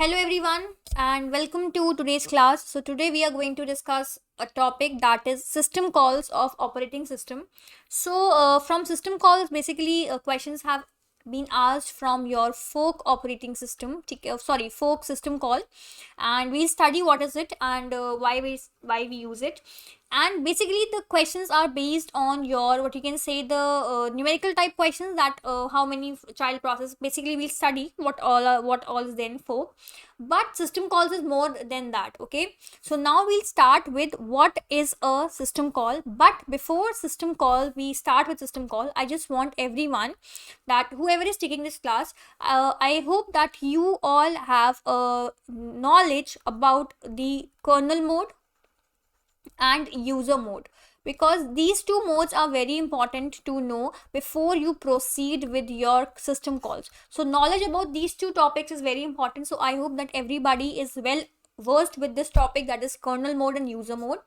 Hello everyone and welcome to today's class. So today we are going to discuss a topic that is system calls of operating system. From system calls basically questions have been asked from your fork operating system fork system call, and we'll study what is it and why we use it. And basically the questions are based on your what you can say the numerical type questions, that how many child process. Basically we'll study what all is then for, but system calls is more than that. Okay, so now we'll start with what is a system call. But before system call we start with system call, I just want everyone, that whoever is taking this class, I hope that you all have knowledge about the kernel mode and user mode, because these two modes are very important to know before you proceed with your system calls. So knowledge about these two topics is very important. So I hope that everybody is well versed with this topic, that is kernel mode and user mode.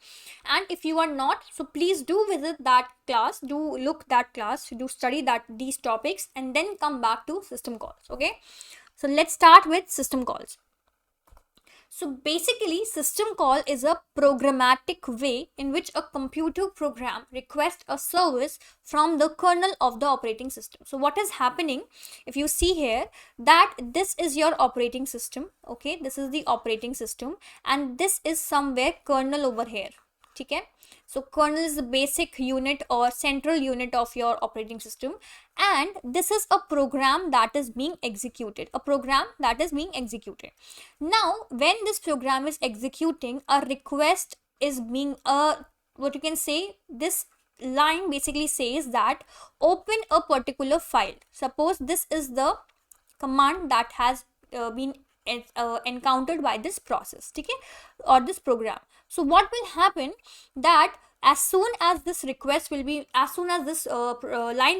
And if you are not, so please do visit that class, do look that class, do study that these topics, and then come back to system calls. Okay, so let's start with system calls. So basically, system call is a programmatic way in which a computer program requests a service from the kernel of the operating system. So what is happening, if you see here, that this is your operating system. Okay, this is the operating system and this is somewhere kernel over here. Okay, so kernel is the basic unit or central unit of your operating system, and this is a program that is being executed, now when this program is executing, a request is being what you can say, this line basically says that open a particular file. Suppose this is the command that has been encountered by this process, okay, or this program. So what will happen, that as soon as this line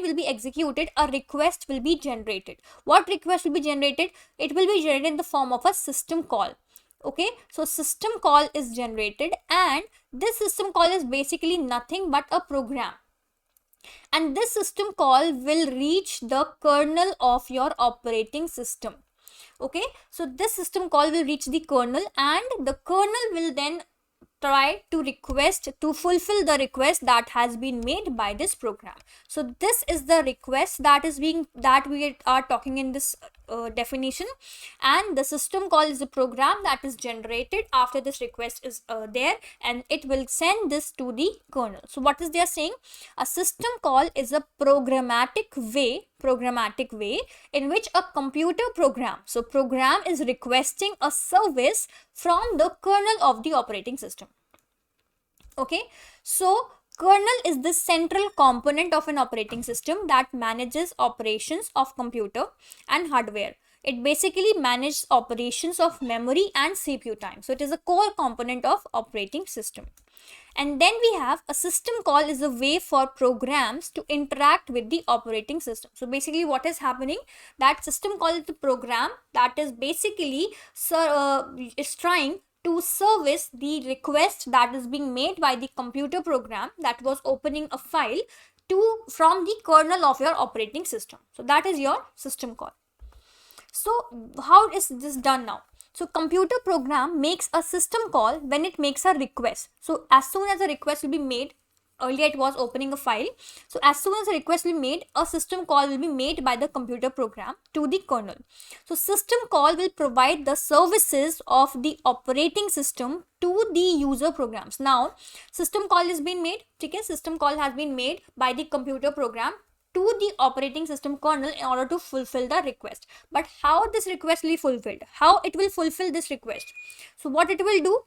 will be executed, a request will be generated. What request will be generated? It will be generated in the form of a system call. Okay, so system call is generated, and this system call is basically nothing but a program, and this system call will reach the kernel of your operating system. Okay, so this system call will reach the kernel, and the kernel will then try to fulfill the request that has been made by this program. So this is the request that we are talking in this definition, and the system call is a program that is generated after this request is there, and it will send this to the kernel. So what is they are saying? A system call is a programmatic way in which a computer program is requesting a service from the kernel of the operating system. Okay, so kernel is the central component of an operating system that manages operations of computer and hardware. It basically manages operations of memory and CPU time. So it is a core component of operating system. And then we have a system call is a way for programs to interact with the operating system. So basically what is happening, that system call is the program that is basically is trying to service the request that is being made by the computer program that was opening a file from the kernel of your operating system. So that is your system call. So how is this done now? So computer program makes a system call when it makes a request. So as soon as a request will be made, earlier it was opening a file. So as soon as a request will be made, a system call will be made by the computer program to the kernel. So system call will provide the services of the operating system to the user programs. Now system call is being made, okay, system call has been made by the computer program to the operating system kernel in order to fulfill the request. But how this request will be fulfilled? How it will fulfill this request? So what it will do?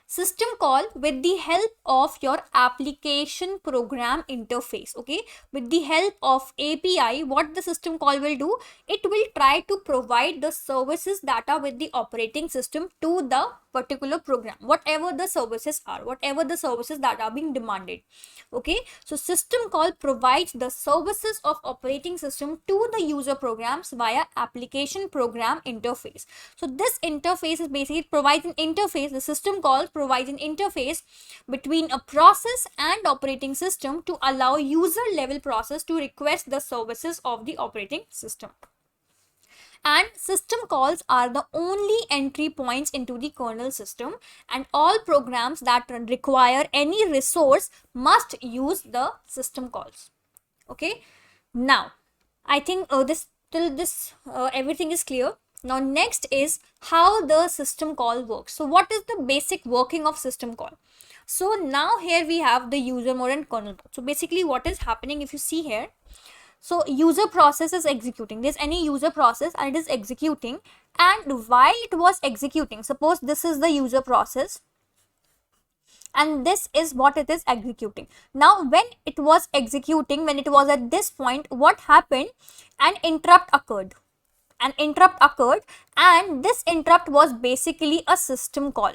System call with the help of your application program interface. Okay, with the help of API, what the system call will do? It will try to provide the services that are with the operating system to the particular program, whatever the services that are being demanded. Okay, so system call provides the services of operating system to the user programs via application program interface. So this interface is basically provides an interface. The system call provides an interface between a process and operating system to allow user level process to request the services of the operating system. And system calls are the only entry points into the kernel system, and all programs that require any resource must use the system calls. Okay, now I think this till this everything is clear. Now next is how the system call works. So what is the basic working of system call? So now here we have the user mode and kernel mode. So basically what is happening, if you see here, so user process is executing. There's any user process and it is executing, and while it was executing, suppose this is the user process and this is what it is executing. Now when it was executing, when it was at this point, what happened? An interrupt occurred. An interrupt occurred, and this interrupt was basically a system call.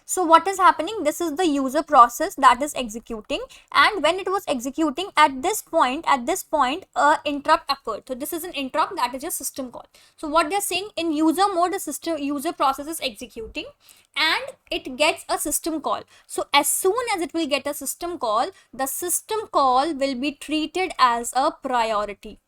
So what is happening? This is the user process that is executing, and when it was executing at this point, a interrupt occurred. So this is an interrupt, that is a system call. So what they're saying, in user mode, the user process is executing and it gets a system call. So as soon as it will get a system call, the system call will be treated as a priority.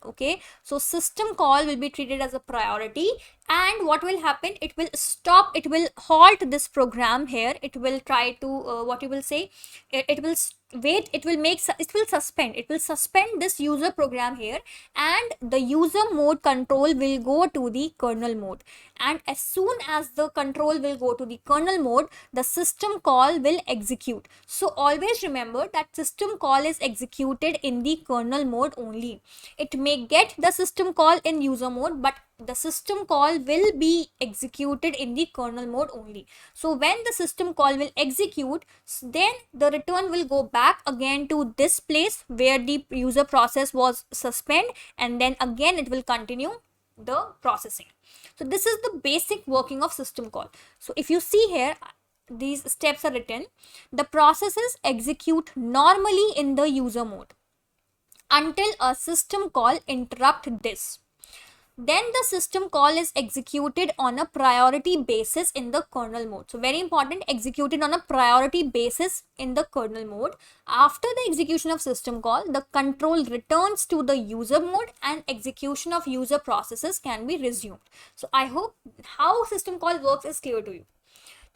Okay, so system call will be treated as a priority, and what will happen, it will stop, it will halt this program here. It will try to what you will say, it will wait, it will suspend this user program here, and the user mode control will go to the kernel mode. And as soon as the control will go to the kernel mode, the system call will execute. So always remember that system call is executed in the kernel mode only. It may get the system call in user mode, but the system call will be executed in the kernel mode only. So when the system call will execute, then the return will go back again to this place where the user process was suspended, and then again it will continue the processing. So this is the basic working of system call. So if you see here, these steps are written. The processes execute normally in the user mode until a system call interrupt this. Then the system call is executed on a priority basis in the kernel mode. So very important, executed on a priority basis in the kernel mode. After the execution of system call, the control returns to the user mode and execution of user processes can be resumed. So I hope how system call works is clear to you.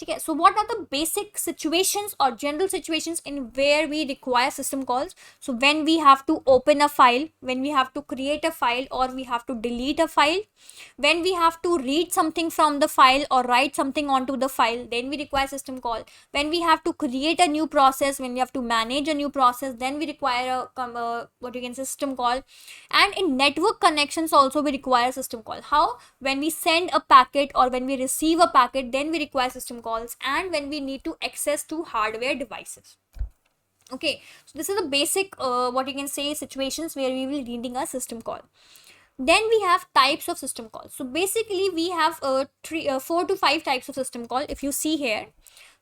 Okay, so what are the basic situations or general situations in where we require system calls? So when we have to open a file, when we have to create a file, or we have to delete a file, when we have to read something from the file or write something onto the file, then we require system call. When we have to create a new process, when we have to manage a new process, then we require a what you can say, system call. And in network connections also we require system call. How? When we send a packet or when we receive a packet, then we require system calls, and when we need to access to hardware devices. Okay, so this is the basic what you can say situations where we will be needing a system call. Then we have types of system calls. So basically we have 4 to 5 types of system call, if you see here.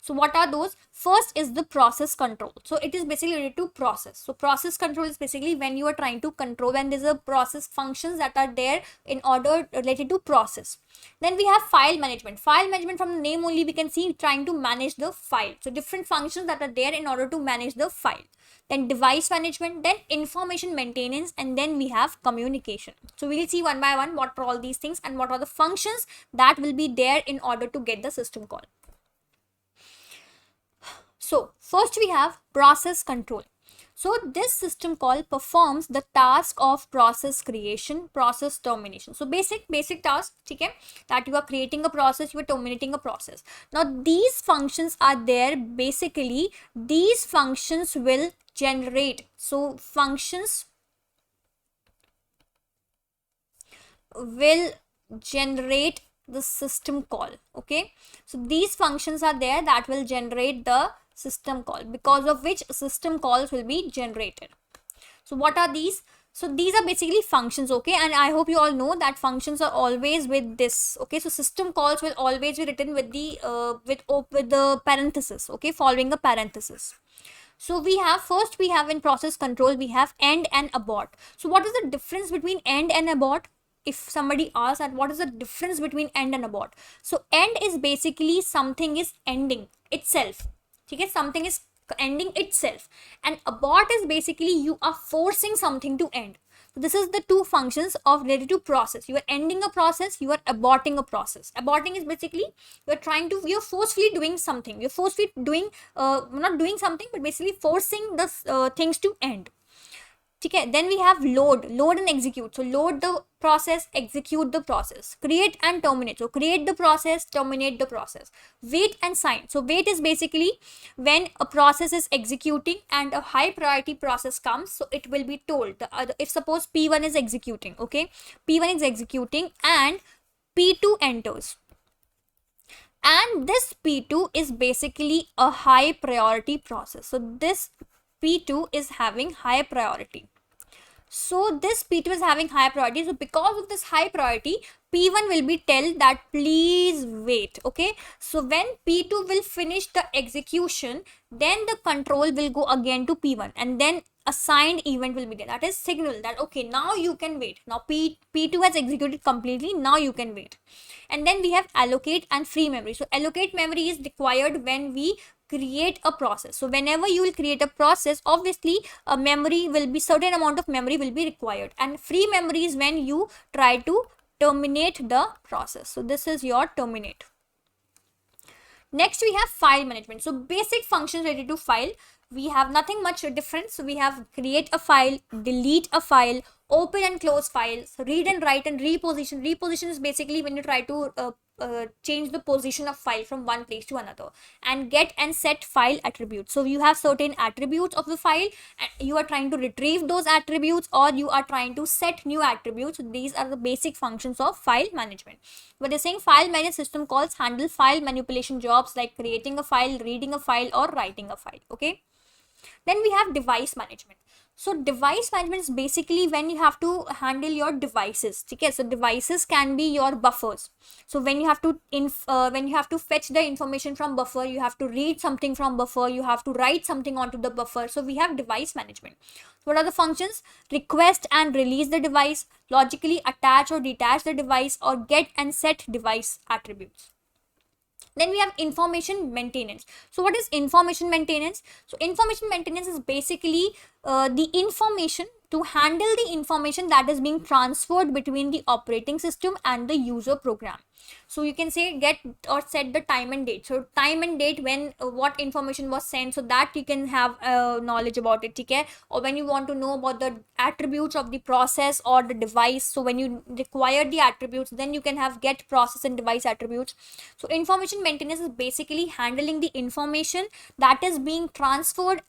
So what are those? First is the process control. So it is basically related to process. So process control is basically when you are trying to control, when there's a process functions that are there in order related to process. Then we have file management. File management, from the name only we can see trying to manage the file. So different functions that are there in order to manage the file. Then device management, then information maintenance, and then we have communication. So we will see one by one what are all these things and what are the functions that will be there in order to get the system call. So first we have process control. So this system call performs the task of process creation, process termination. So basic task, okay, that you are creating a process, you are terminating a process. Now these functions are there. Basically these functions will generate. So functions will generate the system call. Okay, so these functions are there that will generate the system call, because of which system calls will be generated. So what are these? So these are basically functions. Okay, and I hope you all know that functions are always with this. Okay, so system calls will always be written with the with the parenthesis. Okay, following a parenthesis. So we have, first we have in process control, we have end and abort. So what is the difference between end and abort? If somebody asks that what is the difference between end and abort, so end is basically something is ending itself. Okay, something is ending itself, and abort is basically you are forcing something to end. This is the two functions of related to process. You are ending a process, you are aborting a process. Aborting is basically you're forcefully doing something. You're forcefully doing, not doing something, but basically forcing the things to end. Okay, then we have load and execute. So load the process, execute the process, create and terminate. So create the process, terminate the process. Wait and sign. So wait is basically when a process is executing and a high priority process comes, so it will be told the other, if suppose P1 is executing, okay, P1 is executing and P2 enters, and this P2 is basically a high priority process. So this P2 is having high priority. So this P2 is having high priority. So because of this high priority, P1 will be tell that please wait. Okay. So when P2 will finish the execution, then the control will go again to P1, and then a signed event will be there. That is signal that okay, now you can wait. Now P2 has executed completely. Now you can wait. And then we have allocate and free memory. So allocate memory is required when we create a process. So whenever you will create a process, obviously a memory will be, certain amount of memory will be required, and free memory is when you try to terminate the process. So this is your terminate. Next we have file management. So basic functions related to file, we have nothing much different. So we have create a file, delete a file, open and close files, read and write, and reposition. Reposition is basically when you try to change the position of file from one place to another. And get and set file attributes. So you have certain attributes of the file and you are trying to retrieve those attributes, or you are trying to set new attributes. These are the basic functions of file management. But they're saying file management system calls handle file manipulation jobs like creating a file, reading a file, or writing a file. Okay. Then we have device management. So device management is basically when you have to handle your devices. Okay, so devices can be your buffers. So when you have to fetch the information from buffer, you have to read something from buffer, you have to write something onto the buffer. So we have device management. What are the functions? Request and release the device, logically attach or detach the device, or get and set device attributes. Then we have information maintenance. So what is information maintenance? So information maintenance is basically the information, to handle the information that is being transferred between the operating system and the user program. So you can say get or set the time and date. So time and date when what information was sent, so that you can have knowledge about it. Okay? Or when you want to know about the attributes of the process or the device, so when you require the attributes, then you can have get process and device attributes. So information maintenance is basically handling the information that is being transferred,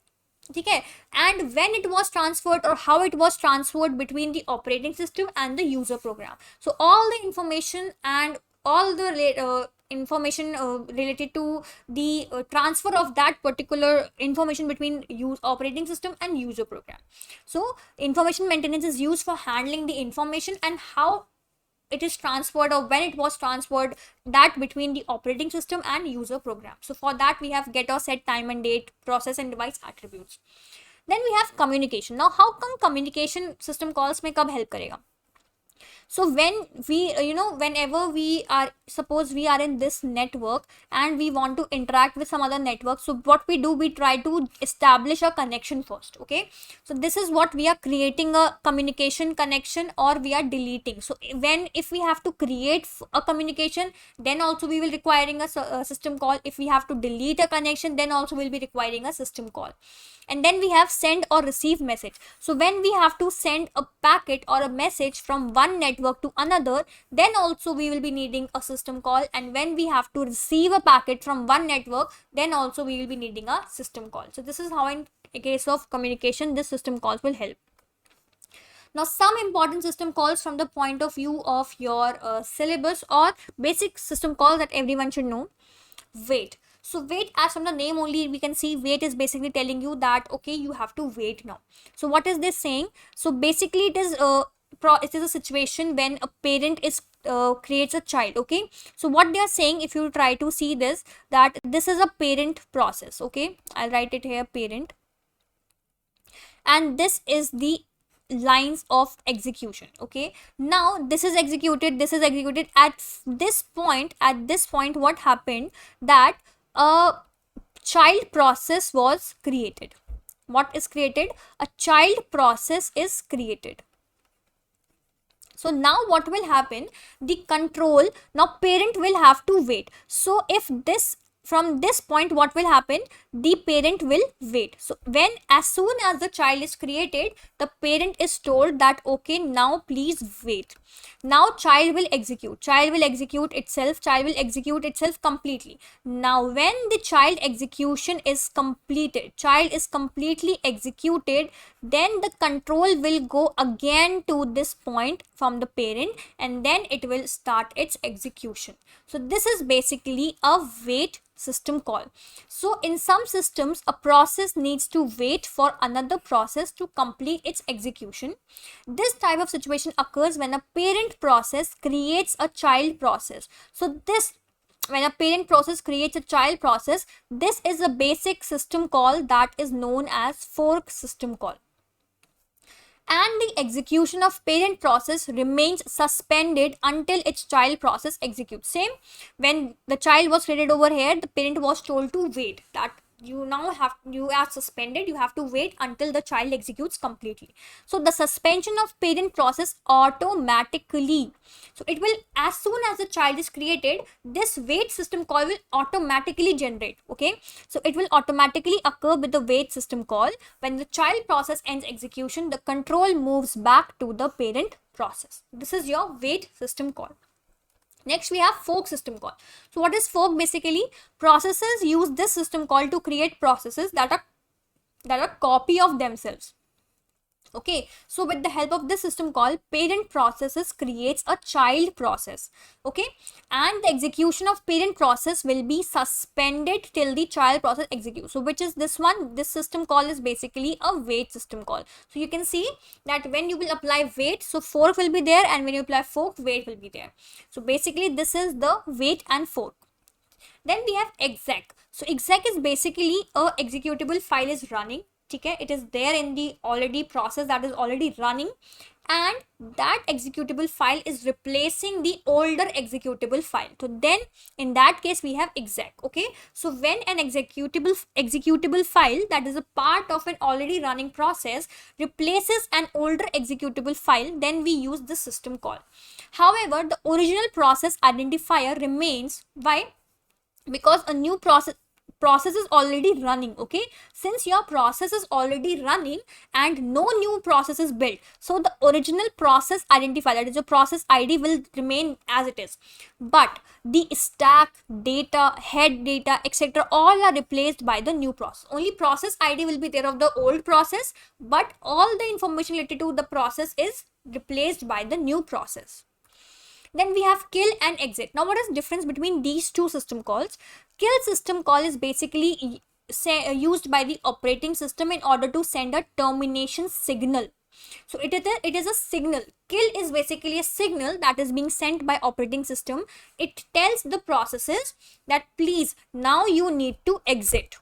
okay, and when it was transferred or how it was transferred between the operating system and the user program. So all the information and all the information related to the transfer of that particular information between operating system and user program. So information maintenance is used for handling the information and how it is transferred, or when it was transferred, that between the operating system and user program. So for that we have get or set time and date, process and device attributes. Then we have communication. Now how come communication system calls में कब help करेगा? So when we, whenever we are, suppose we are in this network and we want to interact with some other network, so what we do, we try to establish a connection first. Okay, so this is what we are creating, a communication connection, or we are deleting. So if we have to create a communication, then also we will requiring a system call. If we have to delete a connection, then also we'll be requiring a system call. And then we have send or receive message. So when we have to send a packet or a message from one network to another, then also we will be needing a system call. And when we have to receive a packet from one network, then also we will be needing a system call. So this is how in case of communication, this system calls will help. Now some important system calls from the point of view of your syllabus or basic system calls that everyone should know. Wait. So wait, as from the name only we can see, wait is basically telling you that okay, you have to wait now. So what is this saying? So basically it is a situation when a parent is creates a child. Okay, so what they are saying, if you try to see this, that this is a parent process. Okay, I'll write it here, parent, and this is the lines of execution. Okay, now this is executed, this is executed. At this point what happened, that a child process was created. What is created? A child process is created. So now what will happen, the control, now parent will have to wait. So if this, from this point what will happen, the parent will wait. So when, as soon as the child is created, the parent is told that okay, now please wait. Now child will execute, child will execute itself completely. Now when the child execution is completed, child is completely executed, then the control will go again to this point from the parent, and then it will start its execution. So this is basically a wait system call. So in some systems, a process needs to wait for another process to complete its execution. This type of situation occurs when a parent process creates a child process. So this, when a parent process creates a child process, this is a basic system call that is known as fork system call. And the execution of parent process remains suspended until its child process executes. Same, when the child was created over here, the parent was told to wait, that you now have, you are suspended, you have to wait until the child executes completely. So the suspension of parent process automatically, so it will, as soon as the child is created, this wait system call will automatically generate. Okay, so it will automatically occur with the wait system call. When the child process ends execution, the control moves back to the parent process. This is your wait system call. Next we have fork system call. So what is fork? Basically, processes use this system call to create processes that are copy of themselves. Okay, so with the help of this system call, parent processes creates a child process. Okay, and the execution of parent process will be suspended till the child process executes. So which is this one? This system call is basically a wait system call. So you can see that when you will apply wait, so fork will be there, and when you apply fork, wait will be there. So basically this is the wait and fork. Then we have exec. So exec is basically a executable file is running. Okay, it is there in the already process that is already running, and that executable file is replacing the older executable file. So then in that case we have exec. Okay, so when an executable file that is a part of an already running process replaces an older executable file, then we use the system call. However, the original process identifier remains. Why? Because a new process is already running. Okay, since your process is already running and no new process is built, so the original process identifier, that is the process id, will remain as it is, but the stack data, head data, etc., all are replaced by the new process. Only process id will be there of the old process, but all the information related to the process is replaced by the new process. Then we have kill and exit. Now what is the difference between these two system calls? Kill system call is basically used by the operating system in order to send a termination signal. So it is a signal. Kill is basically a signal that is being sent by operating system. It tells the processes that please now you need to exit.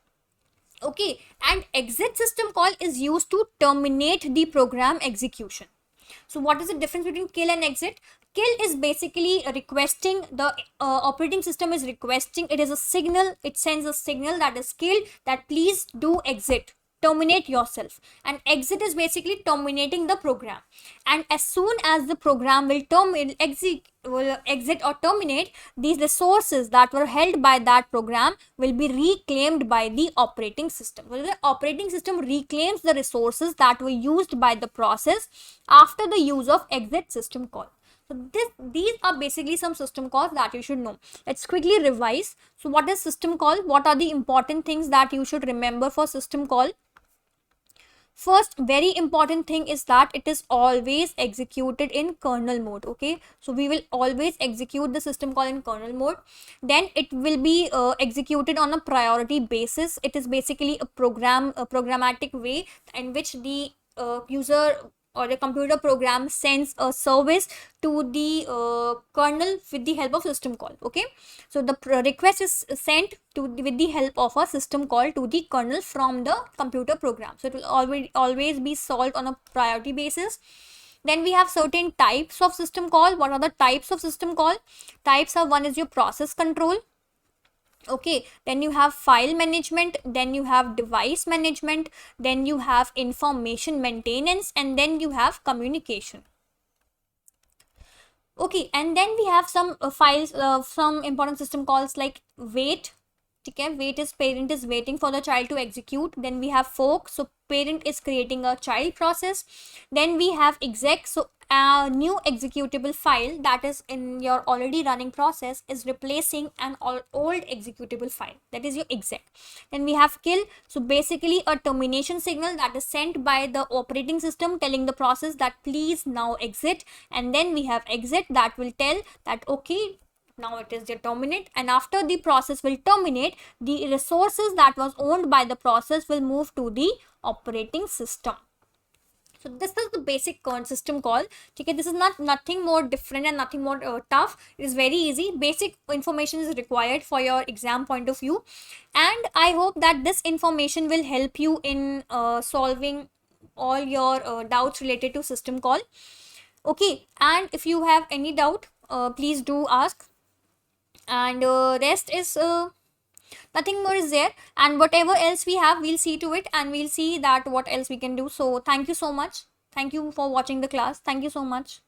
Okay, and exit system call is used to terminate the program execution. So what is the difference between kill and exit? Kill is basically requesting, the operating system is requesting, it is a signal, it sends a signal that is kill, that please do exit, terminate yourself. And exit is basically terminating the program. And as soon as the program will exit or terminate, these resources that were held by that program will be reclaimed by the operating system. So the operating system reclaims the resources that were used by the process after the use of exit system call. So these are basically some system calls that you should know. Let's quickly revise. So what is system call? What are the important things that you should remember for system call? First, very important thing is that it is always executed in kernel mode. Okay, so we will always execute the system call in kernel mode. Then it will be executed on a priority basis. It is basically a programmatic way in which the user or the computer program sends a service to the kernel with the help of system call. Okay, so the request is sent with the help of a system call to the kernel from the computer program. So it will always be solved on a priority basis. Then we have certain types of system call. What are the types of system call? Types are, one is your process control. Okay, then you have file management, then you have device management, then you have information maintenance, and then you have communication. Okay, and then we have some files, some important system calls like wait. Okay, wait is parent is waiting for the child to execute. Then we have fork, so parent is creating a child process. Then we have exec, so a new executable file that is in your already running process is replacing an old executable file, that is your exec. Then we have kill, so basically a termination signal that is sent by the operating system telling the process that please now exit. And then we have exit that will tell that okay, now it is the terminate, and after the process will terminate, the resources that was owned by the process will move to the operating system. So this is the basic system call. Okay, this is nothing more different and nothing more tough. It is very easy. Basic information is required for your exam point of view, and I hope that this information will help you in solving all your doubts related to system call. Okay, and if you have any doubt, please do ask. And rest is nothing more is there, and whatever else we have, we'll see to it, and we'll see that what else we can do. So thank you so much. Thank you for watching the class. Thank you so much.